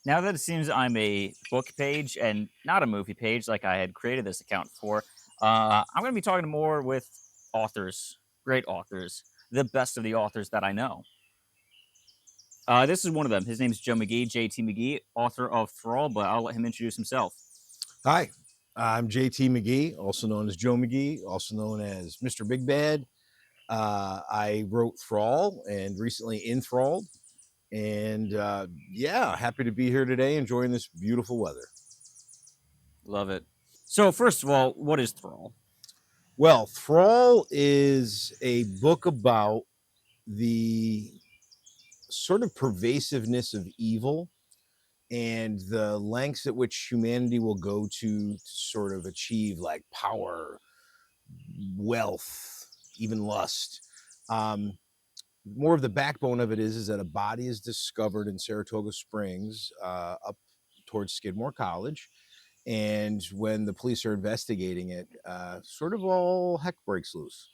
Now that it seems I'm a book page and not a movie page like I had created this account for, I'm going to be talking more with authors, great authors, the best of the authors that I know. This is one of them. His name's Joe McGee, JT McGee, author of Thrall, but I'll let him introduce himself. Hi, I'm JT McGee, also known as Joe McGee, also known as Mr. Big Bad. I wrote Thrall and recently enthralled. And yeah, happy to be here today enjoying this beautiful weather. Love it. So, first of all, what is Thrall? Well, Thrall is a book about the sort of pervasiveness of evil and the lengths at which humanity will go to sort of achieve like power, wealth, even lust. More of the backbone of it is that a body is discovered in Saratoga Springs, up towards Skidmore College. And when the police are investigating it, sort of all heck breaks loose.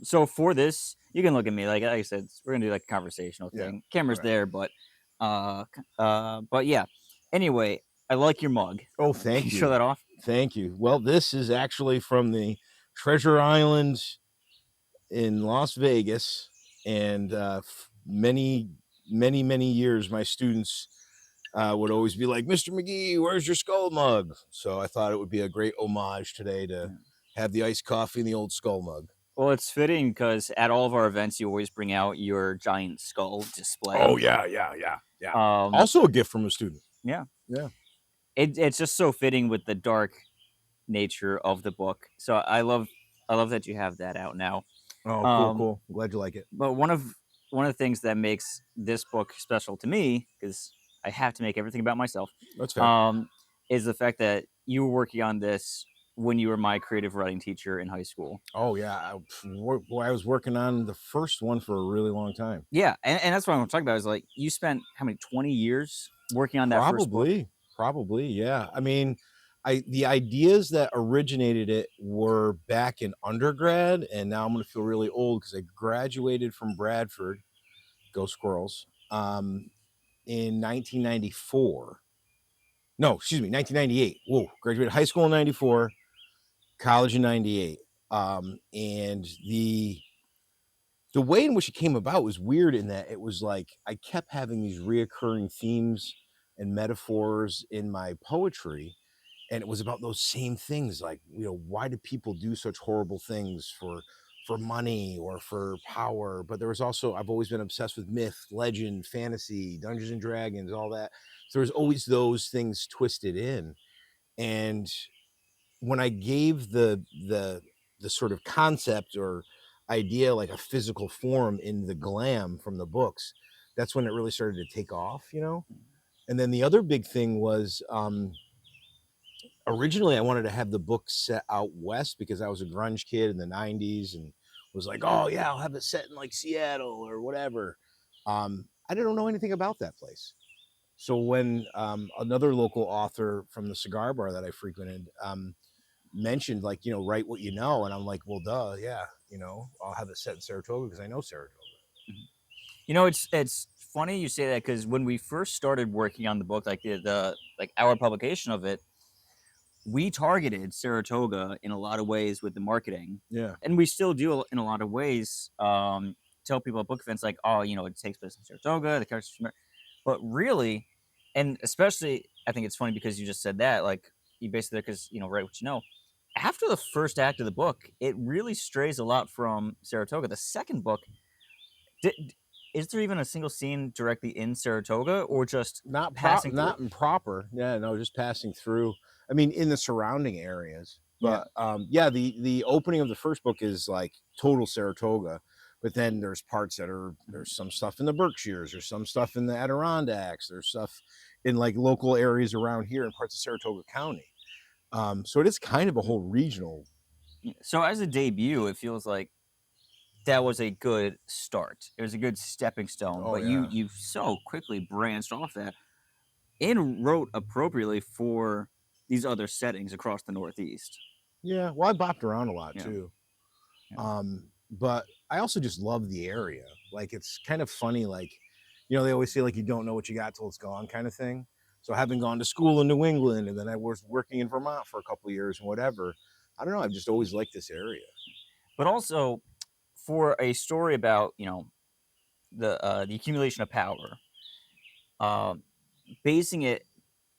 So for this, you can look at me like I said, we're gonna do like a conversational Yeah. thing. Camera's Okay. there, but yeah. Anyway, I like your mug. Oh, Can thank you show you. that off? Thank you. Well, this is actually from the Treasure Island in Las Vegas. And many years, my students would always be like, Mr. McGee, where's your skull mug? So I thought it would be a great homage today to have the iced coffee and the old skull mug. Well, it's fitting because at all of our events, you always bring out your giant skull display. Oh, yeah. Um, Also a gift from a student. yeah, Yeah. it's just so fitting with the dark nature of the book. So I love that you have that out now. Oh, Um, cool. I'm glad you like it. but one of the things that makes this book special to me, because I have to make everything about myself, That's fair. um, is the fact that you were working on this when you were my creative writing teacher in high school. Oh, yeah. I was working on the first one for a really long time. Yeah, and that's what I'm talking about. Is like you spent how many 20 years working on that first book? Probably, yeah. I mean, the ideas that originated it were back in undergrad, and now I'm gonna feel really old because I graduated from Bradford, go Squirrels, in 1994. No, excuse me, 1998. Whoa, graduated high school in 94, college in 98. And the way in which it came about was weird in that it was like I kept having these reoccurring themes and metaphors in my poetry, and it was about those same things, like, why do people do such horrible things for money or for power? But there was also, I've always been obsessed with myth, legend, fantasy, Dungeons and Dragons, all that. So there's always those things twisted in. And when I gave the sort of concept or idea like a physical form in the glam from the books, that's when it really started to take off. And then the other big thing was, originally I wanted to have the book set out west because I was a grunge kid in the 90s and was like, oh yeah, I'll have it set in like Seattle or whatever. I didn't know anything about that place. So when another local author from the cigar bar that I frequented mentioned, like, write what you know, and I'm like, well, duh, yeah, I'll have it set in Saratoga because I know Saratoga. Mhm. You know, it's funny you say that because when we first started working on the book, like the like our publication of it, we targeted Saratoga in a lot of ways with the marketing, Yeah. and we still do in a lot of ways. Tell people at book events like, oh, it takes place in Saratoga, the characters from there. But really, and especially, I think it's funny because you just said that, like you basically because write what you know. After the first act of the book, it really strays a lot from Saratoga. The second book, is there even a single scene directly in Saratoga, or just passing through? Not improper. Yeah, no, just passing through. I mean, in the surrounding areas. Yeah. But yeah, the opening of the first book is like total Saratoga, but then there's parts there's some stuff in the Berkshires, there's some stuff in the Adirondacks, there's stuff in like local areas around here in parts of Saratoga County. So it is kind of a whole regional. So as a debut, it feels like that was a good start. It was a good stepping stone, Oh but yeah. you so quickly branched off that and wrote appropriately for these other settings across the Northeast. Yeah. Well, I bopped around a lot Yeah. too. Yeah. But I also just love the area. Like, it's kind of funny, like, They always say like you don't know what you got till it's gone, kind of thing. So having gone to school in New England, and then I was working in Vermont for a couple of years and whatever, I don't know. I've just always liked this area. But also for a story about, the accumulation of power, um, basing it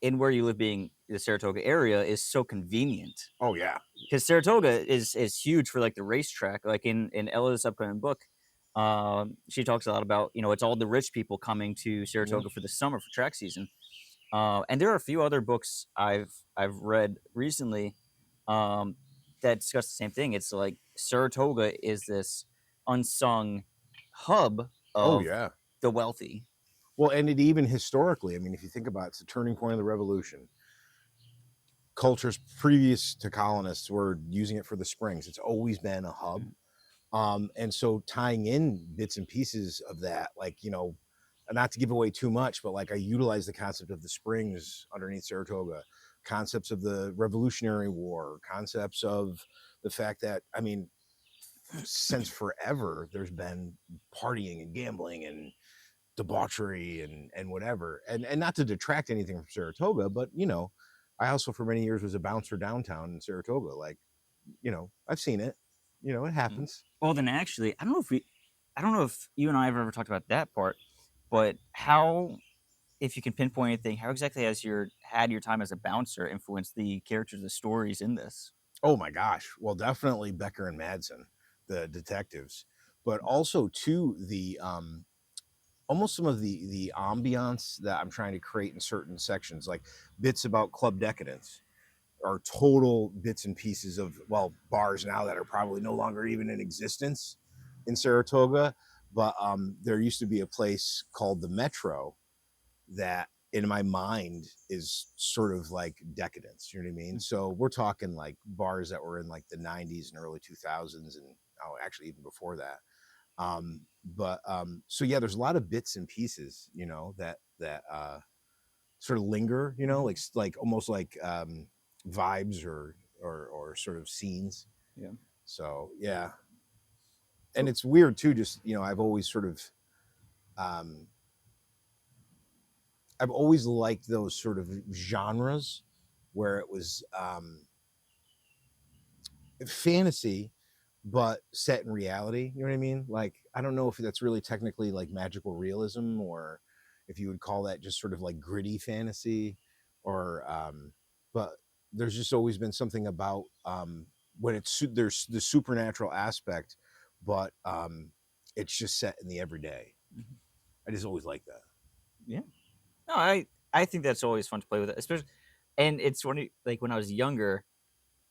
in where you live being the Saratoga area is so convenient. Oh yeah. Because Saratoga is huge for, like, the racetrack, like, in Ella's upcoming book, she talks a lot about, it's all the rich people coming to Mhm. Saratoga for the summer for track season, and there are a few other books I've read recently, um, that discuss the same thing. It's like Saratoga is this unsung hub Oh of yeah. the wealthy. Well, and it even historically, I mean, if you think about it, it's a turning point of the revolution. Cultures previous to colonists were using it for the springs. It's always been a hub. Mhm, And so tying in bits and pieces of that, like, not to give away too much, but like I utilize the concept of the springs underneath Saratoga, concepts of the Revolutionary War, concepts of the fact that, I mean, since forever, there's been partying and gambling and debauchery and whatever. And not to detract anything from Saratoga, but I also for many years was a bouncer downtown in Saratoga. Like, I've seen it. It mhm. happens. Well, then actually, I don't know if you and I have ever talked about that part, but how if you can pinpoint anything, how exactly has your time as a bouncer influenced the characters, the stories in this? Oh my gosh. Well, definitely Becker and Madsen, the detectives, but also too the almost some of the ambiance that I'm trying to create in certain sections, like bits about club decadence are total bits and pieces of, well, bars now that are probably no longer even in existence in Saratoga. But there used to be a place called the Metro that in my mind is sort of like decadence. You know what I mean? Mm, So we're talking like bars that were in like the 90s and early 2000s, and oh, actually even before that. But so yeah, there's a lot of bits and pieces, that sort of linger, mhm, like almost like vibes or sort of scenes. yeah, So yeah, and so it's weird too. Just I've always sort of um, I've always liked those sort of genres where it was fantasy but set in reality. You know what I mean? Like, I don't know if that's really technically like magical realism, or if you would call that just sort of like gritty fantasy, or but there's just always been something about when there's the supernatural aspect, but it's just set in the everyday. mhm, I just always like that. yeah. No, I think that's always fun to play with it, especially and it's funny, like, when I was younger,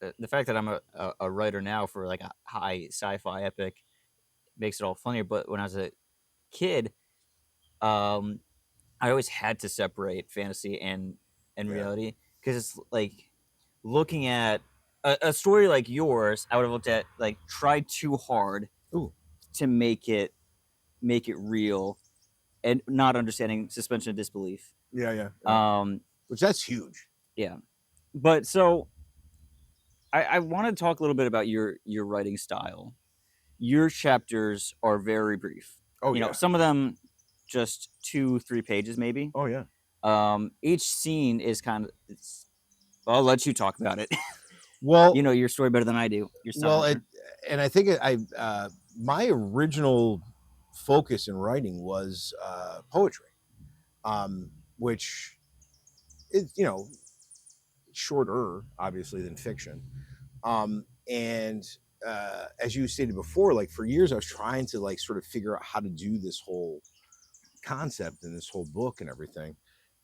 the fact that I'm a writer now for, like, a high sci-fi epic makes it all funnier, but when I was a kid, um, I always had to separate fantasy and Yeah. reality because it's like looking at a story like yours, I would have looked at like tried too hard Ooh. to make it real and not understanding suspension of disbelief. Yeah. Yeah. Yeah. Um, Which that's huge. yeah, but so I want to talk a little bit about your writing style. Your chapters are very brief. Oh yeah. Some of them just 2, 3 pages maybe. Oh yeah. Each scene is kind of it's I'll let you talk about it. You Well, know your story better than I do. You're style Well, better. and I think my original focus in writing was poetry, which is shorter, obviously, than fiction. And as you stated before, like for years, I was trying to like sort of figure out how to do this whole concept and this whole book and everything.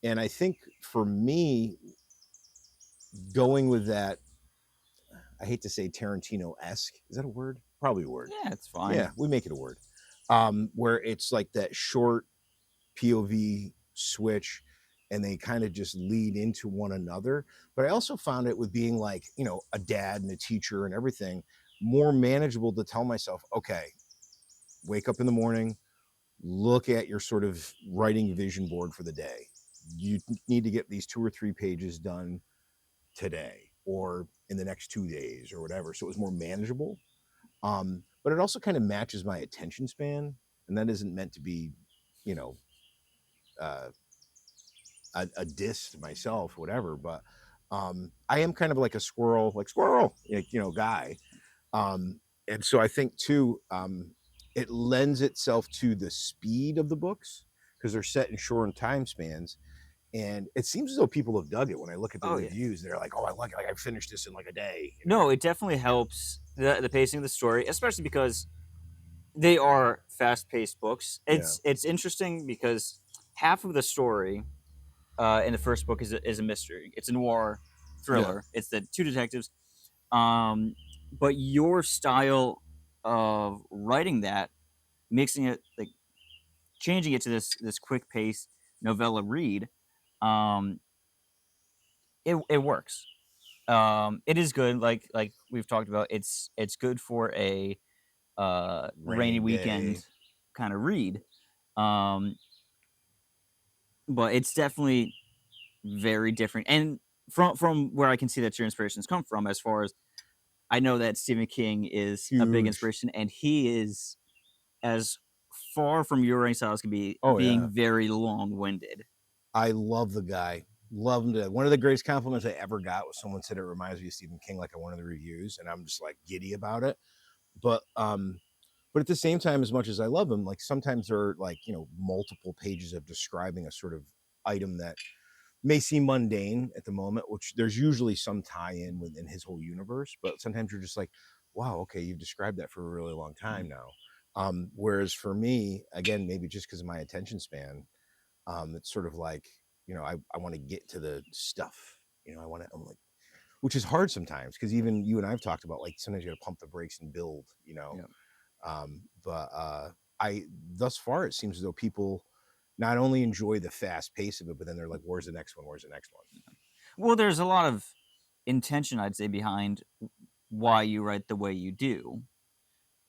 And I think for me, going with that, I hate to say Tarantino esque. Is that a word? Probably a word. Yeah, it's fine. Yeah, we make it a word. Where it's like that short POV switch and they kind of just lead into one another. But I also found it with being like, a dad and a teacher and everything, more manageable to tell myself, okay, wake up in the morning, look at your sort of writing vision board for the day. You need to get these 2 or 3 pages done today or in the next 2 days or whatever. So it was more manageable. But it also kind of matches my attention span. And that isn't meant to be, you know, uh, a diss to myself, whatever. But I am kind of like a squirrel, like guy. And so I think too, it lends itself to the speed of the books because they're set in short time spans. And it seems as though people have dug it. When I look at the Oh yeah. reviews, they're like, "Oh, I like it. Like I finished this in like a day." No, it definitely helps the pacing of the story, especially because they are fast-paced books. Yeah, It's interesting because half of the story in the first book is a mystery. It's a noir yeah, thriller. It's the two detectives. Um, but your style of writing that, mixing it like changing it to this quick pace novella read, um, it works. It is good. Like we've talked about, it's good for a rainy rainy weekend day. kind of read. Um, but it's definitely very different. And from where I can see that your inspirations come from, as far as I know that Stephen King is a big Huge. inspiration, and he is as far from your writing style as can be, Oh yeah, being very long-winded. I love the guy. Love him to. One of the greatest compliments I ever got was someone said it reminds me of Stephen King, like on one of the reviews, and I'm just like giddy about it. But but at the same time, as much as I love him, like sometimes there are like multiple pages of describing a sort of item that may seem mundane at the moment, which there's usually some tie-in within his whole universe, but sometimes you're just like, wow, okay, you've described that for a really long Mhm. time now. Whereas for me, again, maybe just because of my attention span, it's sort of like, I want to get to the stuff. I'm like, which is hard sometimes because even you and I've talked about like sometimes you got to pump the brakes and build. Yeah. But I thus far it seems as though people not only enjoy the fast pace of it, but then they're like, "Where's the next one? Where's the next one?" Well, there's a lot of intention, I'd say, behind why you write the way you do.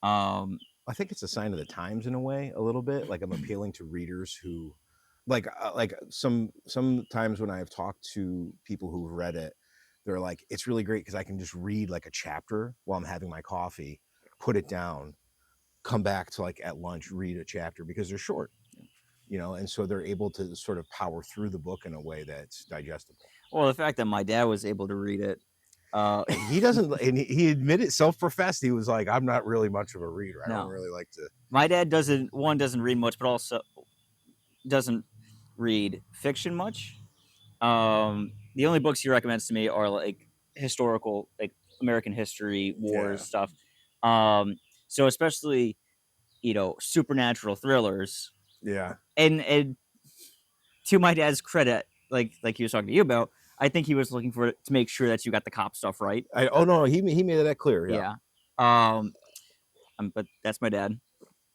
Um, I think it's a sign of the times in a way, a little bit. Like I'm appealing to readers who, like sometimes when I've talked to people who've read it, they're like, "It's really great because I can just read like a chapter while I'm having my coffee, put it down, come back to like at lunch, read a chapter because they're short." And so they're able to sort of power through the book in a way that's digestible. well, the fact that my dad was able to read it, And he doesn't, and he admitted, self-professed, he was like, "I'm not really much of a reader. I don't no, really like to." my dad doesn't read much, but also doesn't read fiction much. The only books he recommends to me are like historical, like American history, wars, Yeah, stuff. Um, so especially supernatural thrillers, yeah. and to my dad's credit, like he was talking to you about, I think he was looking for to make sure that you got the cop stuff right. Oh no, he made that clear. Yeah, Yeah. Um, but that's my dad.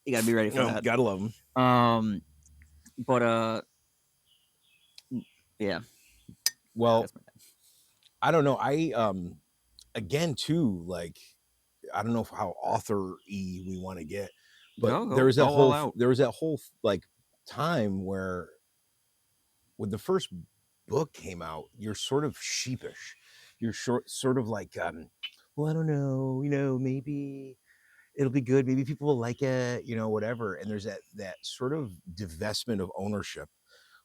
You got to be ready for that. gotta love him. Um, but yeah, Well, that's my dad. I don't know. I again too, like I don't know how author y we want to get, but Go all out. there was that whole like time where when the first book came out, you're sort of sheepish. You're sort of like, well, I don't know, maybe it'll be good. Maybe people will like it, whatever. And there's that sort of divestment of ownership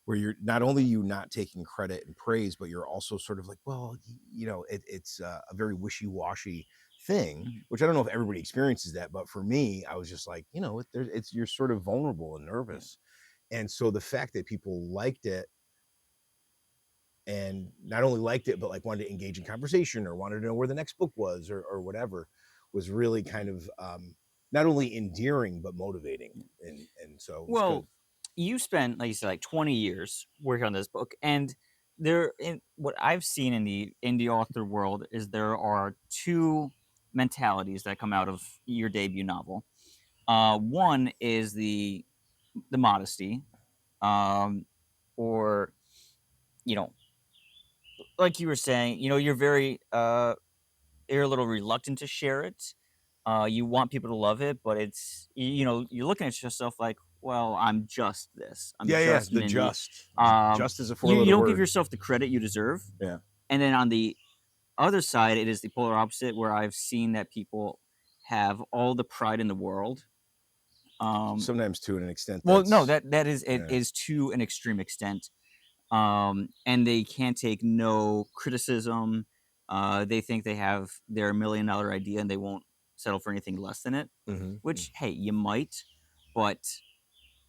where you're not only you not taking credit and praise, but you're also sort of like, well, it's a very wishy-washy thing, Mhm. which I don't know if everybody experiences that, but for me, I was just like, it's you're sort of vulnerable and Yeah. nervous. And so the fact that people liked it and not only liked it, but like wanted to engage in conversation or wanted to know where the next book was or whatever was really kind of not only endearing but motivating. And so it was good. Well, you spent, like you said, like 20 years working on this book, and there, in what I've seen in the indie author world, is there are two mentalities that come out of your debut novel. One is the modesty, um, or you know, like you were saying, you're very you're a little reluctant to share it. You want people to love it, but you're looking at yourself like, well, I'm just this. I'm Yeah, just an the indie. just is a You four-letter don't give word. yourself the credit you deserve. Yeah. And then on the other side, it is the polar opposite, where I've seen that people have all the pride in the world, Sometimes to an extent Well, no, that's that is it yeah. is to an extreme extent. And they can't take no criticism. They think they have their $1 million idea and they won't settle for anything less than it. Mhm. Which, hey, you might, but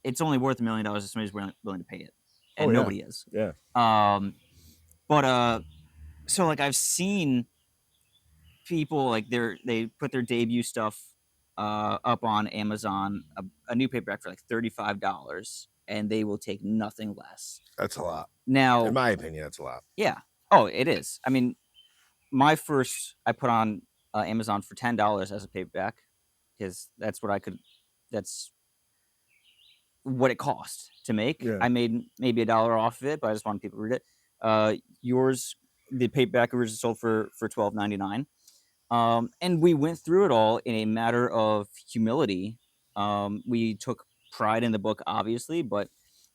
it's only worth $1 million if somebody's willing to pay it, Oh, and yeah. nobody is. Yeah. Um, but so like I've seen people like they put their debut stuff up on Amazon, a new paperback for like $35, and they will take nothing less. That's a lot. In Now, my opinion, that's a lot. yeah, oh, it is. I mean, my first I put on Amazon for $10 as a paperback because that's what I could. That's what it cost to make. Yeah. I made maybe $1 off of it, but I just wanted people to read it. Yours, the paperback originally sold for $12.99. And we went through it all in a matter of humility. We took pride in the book, obviously, but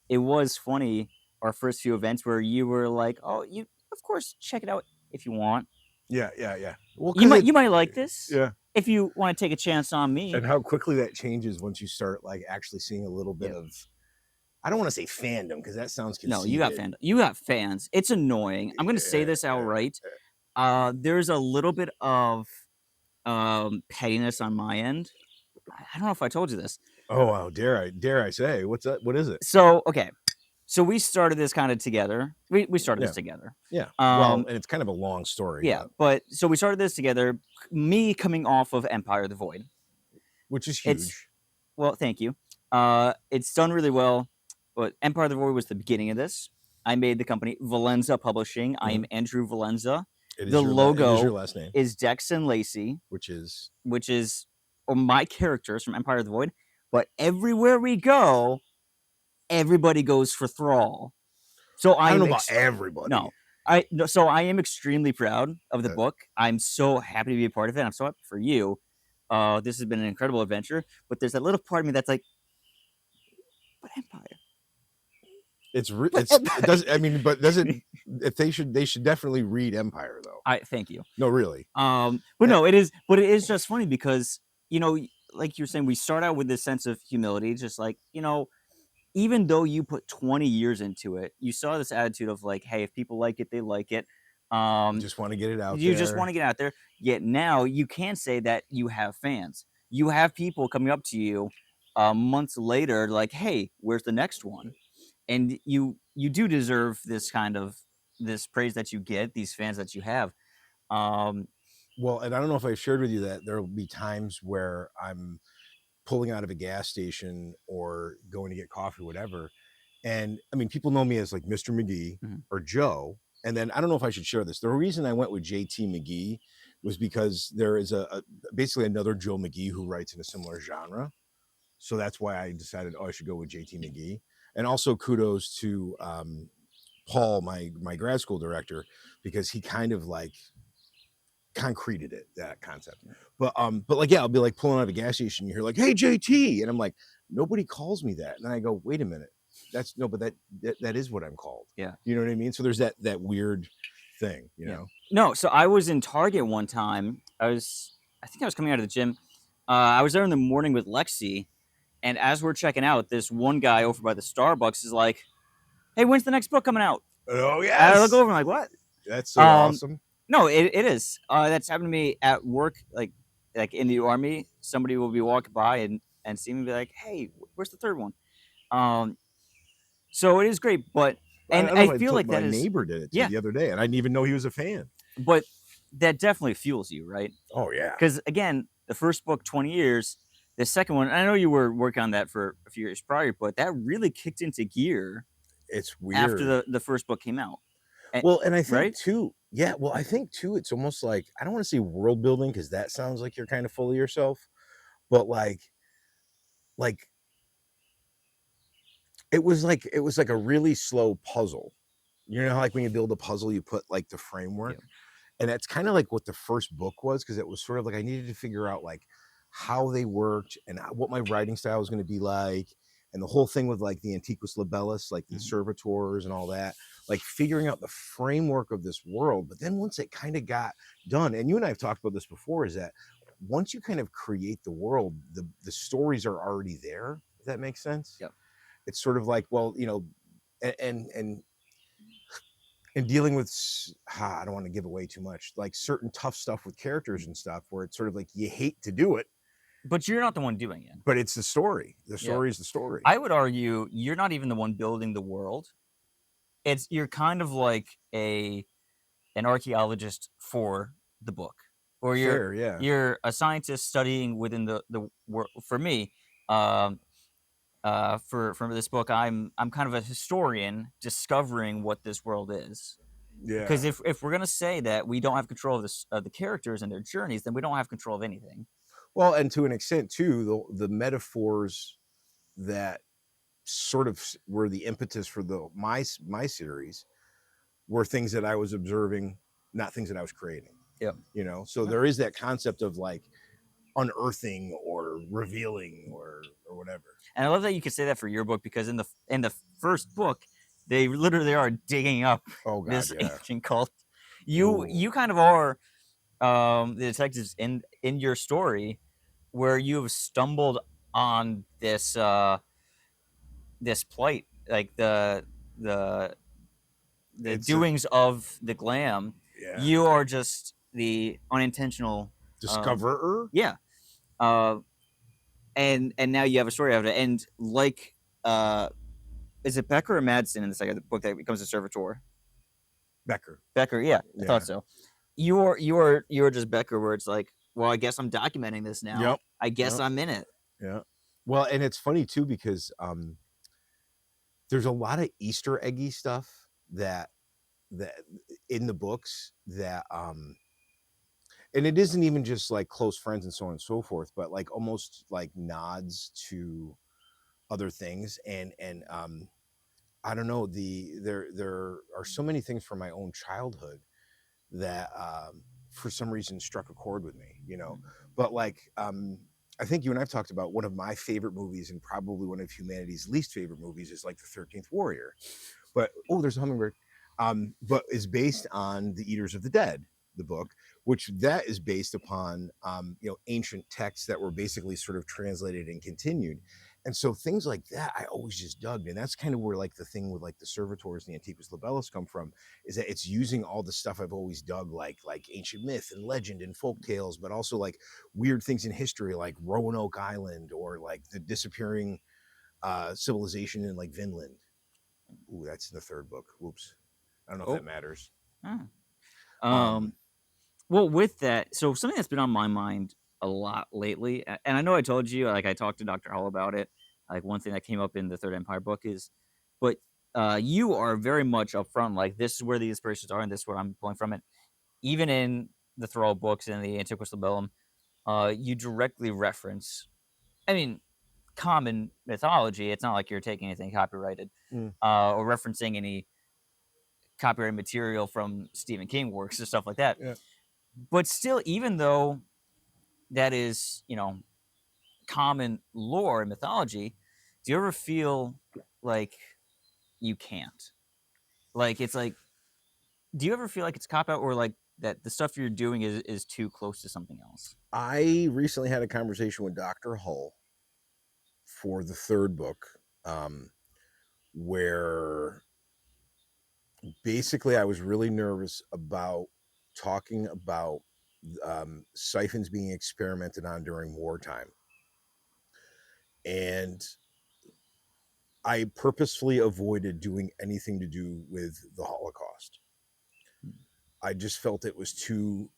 it was funny our first few events where you were like, "Oh, you of course check it out if you want. Yeah, yeah, yeah. Well, You 'cause might it you might like this yeah. if you want to take a chance on me." And how quickly that changes once you start, like, actually seeing a little bit Yeah. of I don't wanna say fandom because that sounds No, conceited. you got fans. It's annoying. I'm gonna say Yeah, this yeah. outright. There's a little bit of pettiness on my end. I don't know if I told you this. Oh, wow, dare I say, what's that what is it? So, okay. So we started this kind of together. We started this Yeah, together. yeah. Well, Um, and it's kind of a long story, yeah, but but so we started this together. Me coming off of Empire of the Void. which is It's huge. well, thank you. It's done really well, but Empire of the Void was the beginning of this. I made the company Valenza Publishing. I am Mhm. Andrew Valenza. It is The your logo last name, is Dex and Lacey, which is which is my characters from Empire of the Void. But everywhere we go, everybody goes for Thrall. So I I don't know am about everybody. no. I no, so I am extremely proud of the Uh, book. I'm so happy to be a part of it. I'm so happy for you. This has been an incredible adventure. But there's that little part of me that's like, but Empire, but it Empire. does I mean, but does it if they should definitely read Empire, though. I thank you. No, really. But Eh no, it is just funny because like you're saying, we start out with this sense of humility, just like even though you put 20 years into it, you saw this attitude of like, hey, if people like it, they like it. Um, just wanna get it out you just want there. to get out there. Yet now you can say that you have fans. You have people coming up to you months later, like, hey, where's the next one? And you do deserve this kind of this praise that you get, these fans that you have. Um, Well, and I don't know if I shared with you that there will be times where I'm pulling out of a gas station or going to get coffee, whatever. And I mean, people know me as like Mr. McGee mhm, or Joe. And then I don't know if I should share this. The reason I went with JT McGee was because there is basically another Joe McGee who writes in a similar genre. So that's why I decided, oh, I should go with JT McGee. And also kudos to Paul, my grad school director, because he kind of like concreted it, that concept. But like, yeah, I'll be like pulling out of a gas station, you hear like, hey JT, and I'm like, nobody calls me that. And I go, wait a minute, that's no, but that is what I'm called. yeah, You know what I mean? So there's that weird thing, you yeah. know. No, so I was in Target one time. I think I was coming out of the gym. I was there in the morning with Lexi, and as we're checking out, this one guy over by the Starbucks is like, "Hey, when's the next book coming out?" Oh And I look yes, over, I'm like, "What?" that's so Um, awesome. no, it is. That's happened to me at work, like in the army. Somebody will be walking by and see me and be like, "Hey, where's the third one?" Um, so it is great, but I and don't know I if I feel told like my that is neighbor did it to yeah, the other day, and I didn't even know he was a fan. but that definitely fuels you, right? Oh yeah, Because again, the first book, 20 years. The second one, I know you were working on that for a few years prior, but that really kicked into gear it's after weird. the first book came out. And, Well, and I think right? too, yeah, well, I think too, it's almost like I don't want to say world building because that sounds like you're kind of full of yourself, but like it was like a really slow puzzle. You know how like when you build a puzzle, you put like the Yeah. framework, and that's kind of like what the first book was because it was sort of like I needed to figure out like how they worked and what my writing style was going to be like, and the whole thing with like the Antiquus Libellus, like the Mhm. servitors and all that, like figuring out the framework of this world. But then once it kind of got done, and you and I have talked about this before, is that once you kind of create the world, the stories are already there. If that makes sense. Yep. It's sort of like, well, you know, and dealing with I don't want to give away too much, like certain tough stuff with characters and stuff, where it's sort of like you hate to do it, But you're not the one doing it. but it's the story. The Yeah. story is the story. I would argue you're not even the one building the world. It's you're kind of like a an archaeologist for the book, or Fair, yeah, you're a scientist studying within the world. For me, um, for this book, I'm kind of a historian discovering what this world is. Because yeah. if we're gonna say that we don't have control of this the characters and their journeys, then we don't have control of anything. Well, and to an extent too, the metaphors that sort of were the impetus for the my series were things that I was observing, not things that I was creating. Yep. You know, so there is that concept of like unearthing or revealing or whatever. And I love that you could say that for your book because in the first book, they literally are digging up Oh God, this yeah. ancient cult. Ooh, You kind of are the detectives in your story where you have stumbled on this plight, like the the it's a doings of the glam. yeah. You are just the unintentional, um, Discoverer, yeah. Uh, and now you have a story out of it. And like, uh, is it Becker or Madsen in the second book that becomes a servitor? Becker. Becker, yeah, I thought Yeah. so. You're just Becker, where it's like, well, I guess I'm documenting this now. Yep. I guess Yep. I'm in it. Yeah. Well, and it's funny too because there's a lot of Easter eggy stuff that in the books that and it isn't even just like close friends and so on and so forth, but like almost like nods to other things and I don't know, there are so many things from my own childhood that for some reason struck a chord with me, you know. But like I think you and I've talked about one of my favorite movies and probably one of humanity's least favorite movies is like the 13th Warrior. But oh, there's a hummingbird. But is based on the Eaters of the Dead, the book, which that is based upon you know, ancient texts that were basically sort of translated and continued. And so things like that I always just dug. And that's kind of where like the thing with like the servitors and the Antiquus Libellus come from, is that it's using all the stuff I've always dug, like ancient myth and legend and folk tales, but also like weird things in history, like Roanoke Island or like the disappearing civilization in like Vinland. Ooh, that's in the third book. Whoops. I don't know if that Oh, matters. huh. Um, um, well, with that, so something that's been on my mind a lot lately, and I know I told you, like I talked to Doctor Hall about it. Like one thing that came up in the Third Empire book is, but you are very much upfront. Like this is where the inspirations are, and this is where I'm pulling from it. Even in the Thrall books and the Antiquus Libellum, you directly reference. I mean, common mythology. It's not like you're taking anything copyrighted mm, or referencing any copyrighted material from Stephen King works or stuff like that. yeah. But still, even though that is, common lore and mythology, do you ever feel like you can't? Like it's like, do you ever feel like it's a cop out or like that the stuff you're doing is too close to something else? I recently had a conversation with Dr. Hull for the third book, where basically I was really nervous about talking about siphons being experimented on during wartime. And I purposefully avoided doing anything to do with the Holocaust. I just felt it was too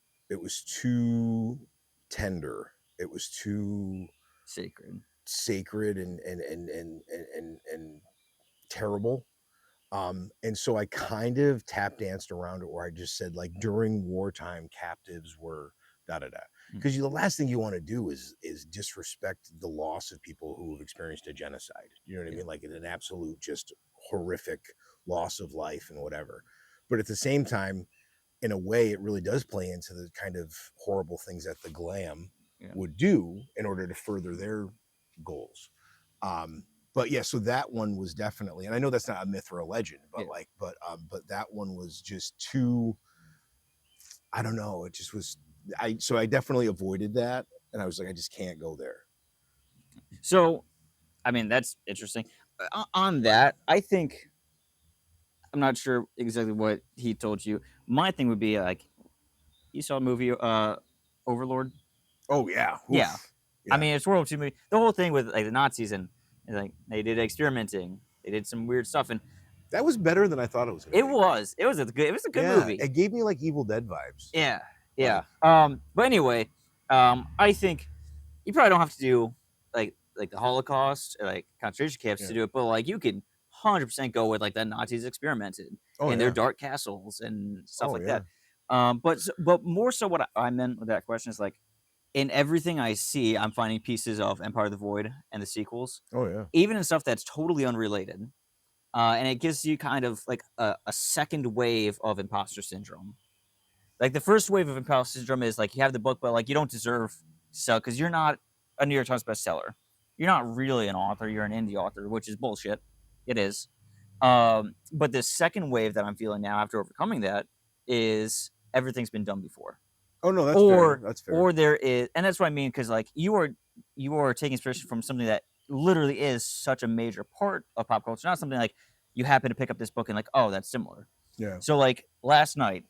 tender. It was too Sacred. sacred and terrible. And so I kind of tap danced around it where I just said like during wartime captives were da da da. Mm, Because the last thing you want to do is disrespect the loss of people who have experienced a genocide. You know what I yeah. mean? Like an absolute just horrific loss of life and whatever. But at the same time, in a way, it really does play into the kind of horrible things that the glam Yeah. would do in order to further their goals. But yeah, so that one was definitely, and I know that's not a myth or a legend, but Yeah. like, but that one was just too. I don't know. It just was. I definitely avoided that. and I was like, I just can't go there. So, I mean, that's interesting. On that, I think I'm not sure exactly what he told you. My thing would be like, you saw a movie, Overlord? Oh yeah, Yeah. oof, I yeah. mean, it's World War II movie. The whole thing with like the Nazis and like they did experimenting, they did some weird stuff, and That was better than I thought it was going to be. it was a good Yeah, movie. it gave me like Evil Dead vibes. Yeah, yeah. Like, But anyway, I think you probably don't have to do like the Holocaust or like concentration camps yeah. to do it, but like you can 100% go with like the Nazis experimented Oh in their yeah. dark castles and stuff Oh like yeah. that. But more so, what I meant with that question is like in everything I see, I'm finding pieces of Empire of the Void and the sequels, Oh yeah. even in stuff that's totally unrelated. And it gives you kind of like a second wave of imposter syndrome. Like the first wave of imposter syndrome is like you have the book, but like you don't deserve to sell because you're not a New York Times bestseller. You're not really an author. You're an indie author, which is bullshit. It is. But the second wave that I'm feeling now after overcoming that is everything's been done before, Oh no, that's fair. or That's fair. or there is, and that's what I mean because like you are taking inspiration from something that literally is such a major part of pop culture, not something like you happen to pick up this book and like, oh, that's similar. Yeah. So like last night,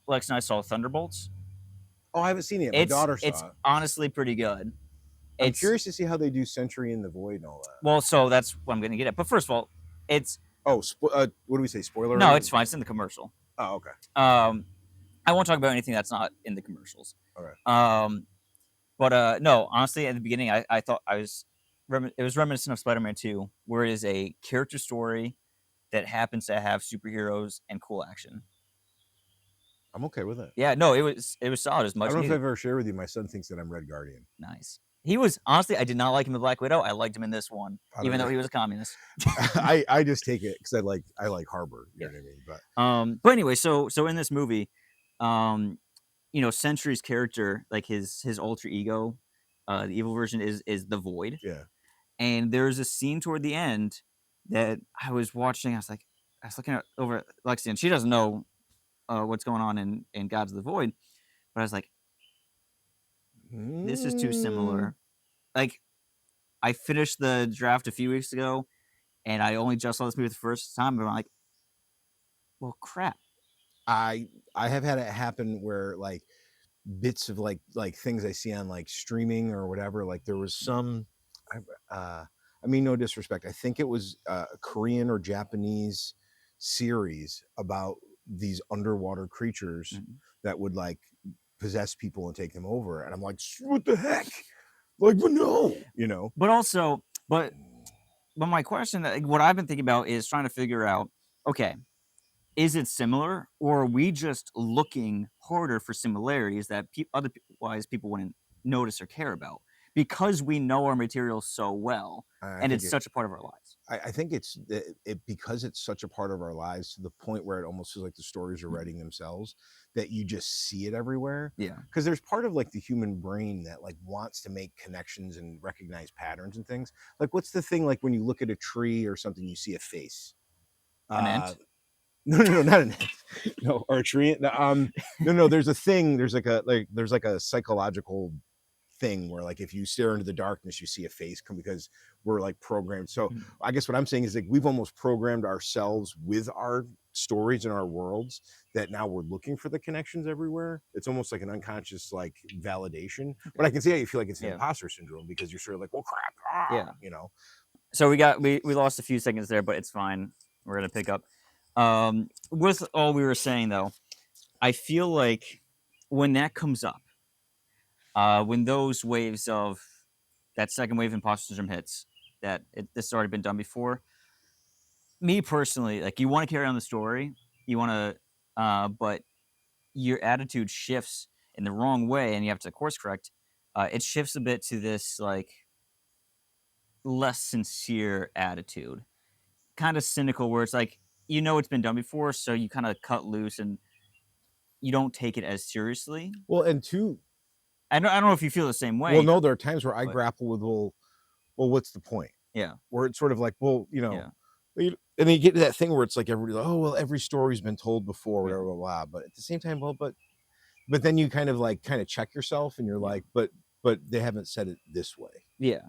Lex and I saw Thunderbolts. Oh, I haven't seen it yet. My It's daughter it's saw it. honestly pretty good. I'm It's curious to see how they do Century in the Void and all that. well, so that's what I'm gonna get at. But first of all, it's Oh, what do we say? Spoiler no, alert? it's fine. It's in the commercial. Oh, okay. Um, I won't talk about anything that's not in the commercials. Okay. Um, but no, honestly, at the beginning, I thought it was reminiscent of Spider-Man 2, where it is a character story that happens to have superheroes and cool action. I'm okay with it. Yeah, no, it was solid. It was I much don't know if I've needed. ever shared with you. My son thinks that I'm Red Guardian. Nice. He was honestly, I did not like him in Black Widow. I liked him in this one, I don't even know. though he was a communist. I just take it because I like Harbor. You Yeah. know what I mean? But But anyway, so in this movie, um, Sentry's character, like his alter ego, the evil version is the Void, yeah. and there's a scene toward the end that I was watching. I was looking at over at Lexi, and she doesn't know what's going on in Gods of the Void, but I was like, this is too Mm, similar. Like I finished the draft a few weeks ago, and I only just saw this movie the first time, but I'm like, well, crap. I have had it happen where like bits of like things I see on like streaming or whatever. Like there was some, I mean, no disrespect. I think it was a Korean or Japanese series about these underwater creatures Mhm. that would like possess people and take them over. And I'm like, what the heck? Like, but no, you know. But also, but my question, like, what I've been thinking about is trying to figure out, okay, is it similar, or are we just looking harder for similarities that otherwise people wouldn't notice or care about because we know our material so well I and think it's such a part of our lives? I think it because it's such a part of our lives to the point where it almost feels like the stories are Mhm. writing themselves, that you just see it everywhere. Yeah. Because there's part of like the human brain that like wants to make connections and recognize patterns and things. Like what's the thing like when you look at a tree or something, you see a face. An Uh ant? no, not an no, or a tree. No, there's a thing, there's like a psychological thing where like if you stare into the darkness you see a face come because we're like programmed. So Mhm. I guess what I'm saying is like we've almost programmed ourselves with our stories and our worlds that now we're looking for the connections everywhere. It's almost like an unconscious like validation, but Okay. I can see how you feel like it's an Yeah. imposter syndrome because you're sort of like, well crap, Yeah. you know. So we lost a few seconds there, but it's fine. We're gonna pick up. With all we were saying though, I feel like when that comes up, when those waves of that second wave of imposter syndrome hits, this has already been done before. Me personally, like you want to carry on the story, you want to, but your attitude shifts in the wrong way, and you have to course correct. It shifts a bit to this like less sincere attitude, kind of cynical, where it's like it's been done before, so you kind of cut loose and you don't take it as seriously. Well, and two, I don't know if you feel the same well, way, no, there are times where I but grapple with, well, what's the point? yeah, Where it's sort of like, well, you know, yeah, and then you get to that thing where it's like everybody, like, oh well, every story's been told before, yeah, whatever, blah blah. But at the same time, well, but then you kind of check yourself, and you're yeah. like, but but they haven't said it this way. Yeah,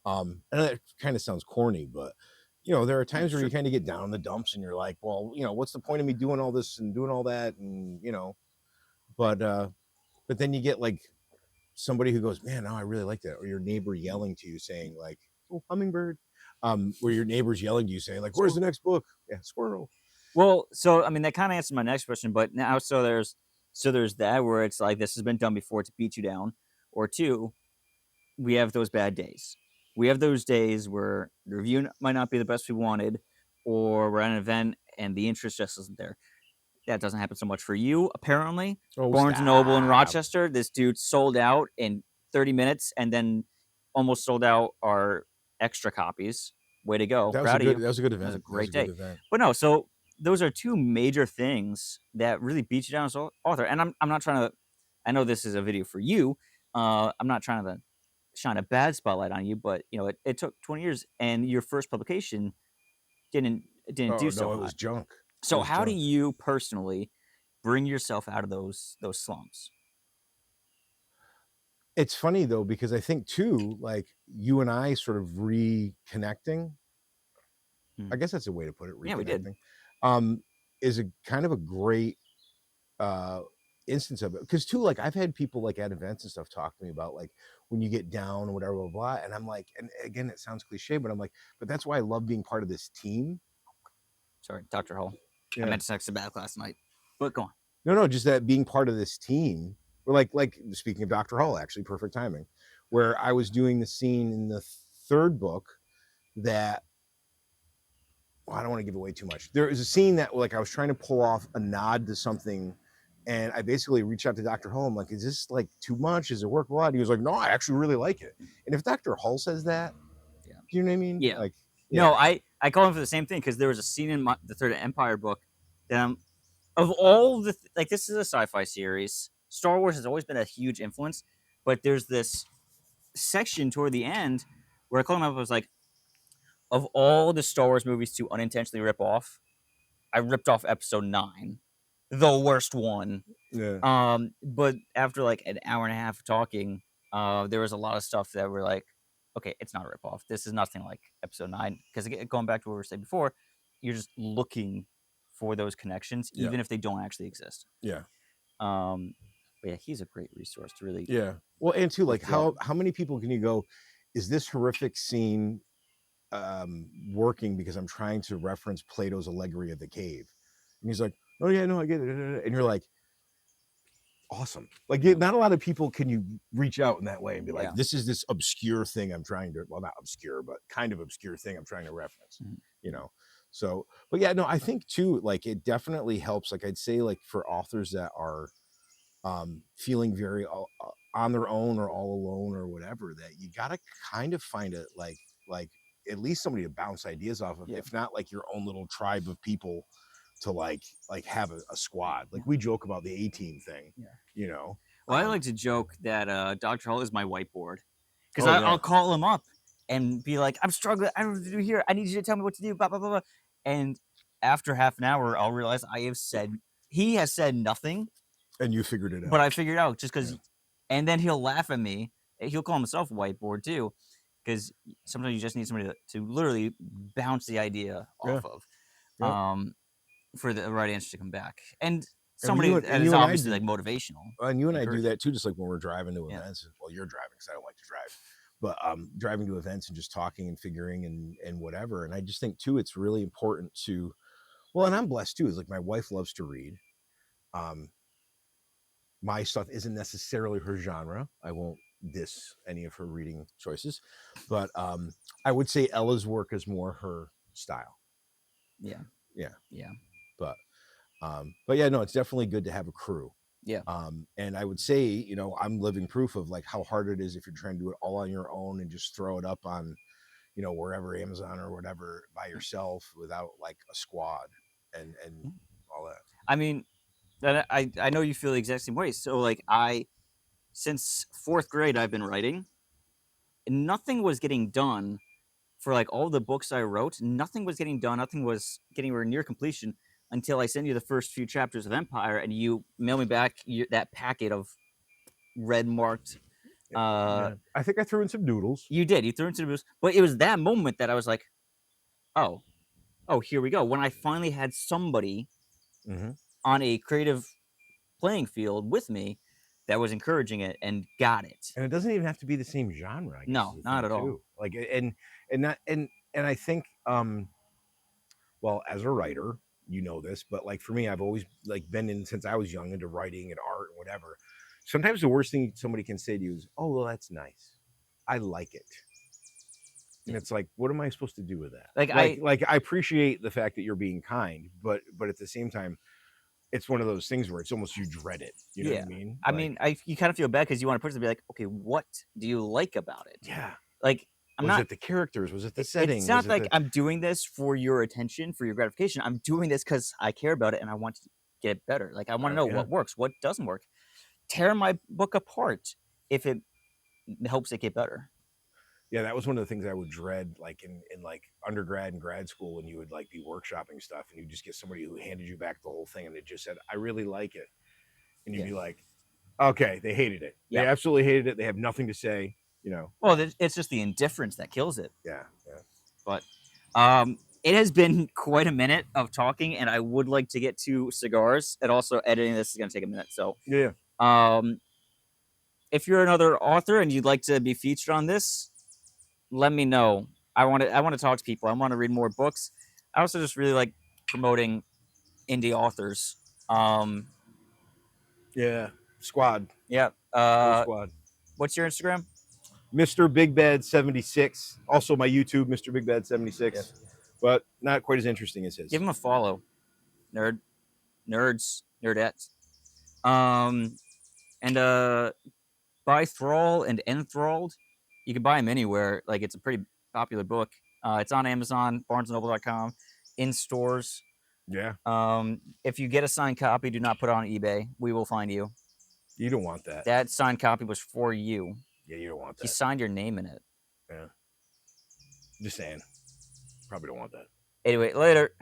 And that kind of sounds corny, but you know, there are times that's where you true. kind of get down in the dumps and you're like, well, you know, what's the point of me doing all this and doing all that? And, you know, but, uh, but then you get like somebody who goes, man, no, I really like that. Or your neighbor yelling to you saying like, oh, hummingbird, where your neighbor's yelling to you saying like, where's the Squirrel. next book? Yeah. Squirrel. Well, so I mean that kind of answers my next question, but now there's that where it's like this has been done before to beat you down, or two, we have those bad days. We have those days where the review might not be the best we wanted, or we're at an event and the interest just isn't there. That doesn't happen so much for you, apparently. Oh, Barnes& and Noble in stop. Rochester, this dude sold out in 30 minutes and then almost sold out our extra copies. Way to go. Proud of you. That was a good That was a event. That was great a good day. event. But no, so those are two major things that really beat you down as an author. And I'm not trying to, I know this is a video for you. I'm not trying to shine a bad spotlight on you, but you know, it took 20 years and your first publication didn't didn't Oh do so no, it hot. was junk. It So was how do junk. you personally bring yourself out of those slumps? It's funny though, because I think too, like you and I sort of reconnecting, I Hmm. guess that's a way to put it, Yeah, we did. reconnecting, um, is a kind of a great uh instance of it. Because too, like I've had people like at events and stuff talk to me about like when you get down, whatever, blah, blah, blah. And I'm like, and again, it sounds cliche, but I'm like, but that's why I love being part of this team. Sorry, Dr. Hall. I Yeah. meant to text back last night, but go on. No, no, just that being part of this team. Or like speaking of Dr. Hall, actually, perfect timing, where I was doing the scene in the third book that, well, I don't want to give away too much. There is a scene that like I was trying to pull off a nod to something, and I basically reached out to Dr. Hull. I'm like, "Is this like too much? Is it workable?" And he was like, "No, I actually really like it." And if Dr. Hull says that, Yeah, do you know what I mean? yeah. Like, No, yeah, I call him for the same thing because there was a scene in the Third Empire book that of all the like this is a sci-fi series. Star Wars has always been a huge influence, but there's this section toward the end where I called him up. I was like, of all the Star Wars movies to unintentionally rip off, I ripped off Episode 9, the worst one. yeah, But after like an hour and a half of talking, there was a lot of stuff that were like, okay, it's not a ripoff. This is nothing like Episode 9. Because going back to what we were saying before, you're just looking for those connections, yeah, even if they don't actually exist. yeah, Um, but yeah, he's a great resource to really yeah. Well, and too, like lift you up. how many people can you go? Is this horrific scene working because I'm trying to reference Plato's allegory of the cave? And he's like, "Oh yeah, no, I get it." And you're like, awesome. Like, Yeah, not a lot of people can you reach out in that way and be like, yeah. this is this obscure thing I'm trying to, well, not obscure, but kind of obscure thing I'm trying to reference, Mhm. you know? So, but yeah, no, I think too, like it definitely helps. Like I'd say like for authors that are feeling very on their own or all alone or whatever, that you got to kind of find it like at least somebody to bounce ideas off of, Yeah, if not like your own little tribe of people to like have a squad. yeah, Like we joke about the A team thing, yeah. you know. Well, I like to joke that Dr. Hall is my whiteboard because Oh I'll yeah, call him up and be like, "I'm struggling. I don't know what to do here. I need you to tell me what to do." Blah blah blah blah. And after half an hour, I'll realize he has said nothing, and you figured it but out. I figured out just Yeah, because. And then he'll laugh at me. He'll call himself a whiteboard too, because sometimes you just need somebody to literally bounce the idea yeah, off of, yeah. for the right answer to come back, and And somebody that is you and I obviously like do, motivational, and you and I do encouraging. that too. Just like when we're driving to Yeah, events. Well, you're driving because I don't like to drive, but driving to events and just talking and figuring and whatever. And I just think too, it's really important to, well, and I'm blessed too. Is like my wife loves to read. Um, my stuff isn't necessarily her genre. I won't diss any of her reading choices, but I would say Ella's work is more her style. yeah, Yeah, yeah, but but yeah, no, it's definitely good to have a crew. yeah. And I would say, you know, I'm living proof of like how hard it is if you're trying to do it all on your own and just throw it up on, you know, wherever, Amazon or whatever, by yourself without like a squad and all that. I mean, that I know you feel the exact same way. So like I since fourth grade I've been writing, and nothing was getting done for like all the books I wrote. Nothing was getting done. Nothing was getting near completion until I sent you the first few chapters of Empire, and you mail me back that packet of red marked Uh, Yeah. I think I threw in some noodles. you did. You threw into the boost, but it was that moment that I was like, "Oh, oh, here we go." When I finally had somebody Mhm. on a creative playing field with me that was encouraging it and got it. And it doesn't even have to be the same genre, I guess, is No, the not thing at all. too. Like, and not and I think, well, as a writer, you know this, but like for me, I've always like been in since I was young into writing and art and whatever. Sometimes the worst thing somebody can say to you is, "Oh, well, that's nice. I like it." And Yeah. it's like, what am I supposed to do with that? Like Like I appreciate the fact that you're being kind, but at the same time, it's one of those things where it's almost you dread it. You know what yeah. I mean? I Like, mean, I you kind of feel bad because you want to push it to be like, okay, what do you like about it? yeah, Like, I'm was not. it the characters? Was it the It's setting? Was not it like the I'm doing this for your attention, for your gratification. I'm doing this because I care about it and I want to get better. Like, I want to know yeah. what works, what doesn't work. Tear my book apart if it helps it get better. Yeah, that was one of the things I would dread, like in like undergrad and grad school, when you would like be workshopping stuff, and you just get somebody who handed you back the whole thing, and it just said, "I really like it," and you'd Yeah. be like, "Okay, they hated it. They Yep. absolutely hated it. They have nothing to say." You know? Well, it's just the indifference that kills it. Yeah, yeah, But it has been quite a minute of talking, and I would like to get to cigars. And also, editing this is going to take a minute. So, yeah. um, if you're another author and you'd like to be featured on this, let me know. I want to talk to people. I want to read more books. I also just really like promoting indie authors. Um, Yeah. Squad, yeah. whole squad. What's your Instagram? Mr. Big Bad 76. Also my YouTube, Mr. Big Bad Yep. 76, but not quite as interesting as Give his. him a follow, nerd, nerds, nerdettes. Um, and buy Thrall and Enthralled. You can buy them anywhere. Like it's a pretty popular book. It's on Amazon, BarnesandNoble.com, in stores. Yeah, If you get a signed copy, do not put it on eBay. We will find you. you don't want that. That signed copy was for you. Yeah, you don't want He that. signed your name in it. Yeah, just saying. Probably don't want that. Anyway, later.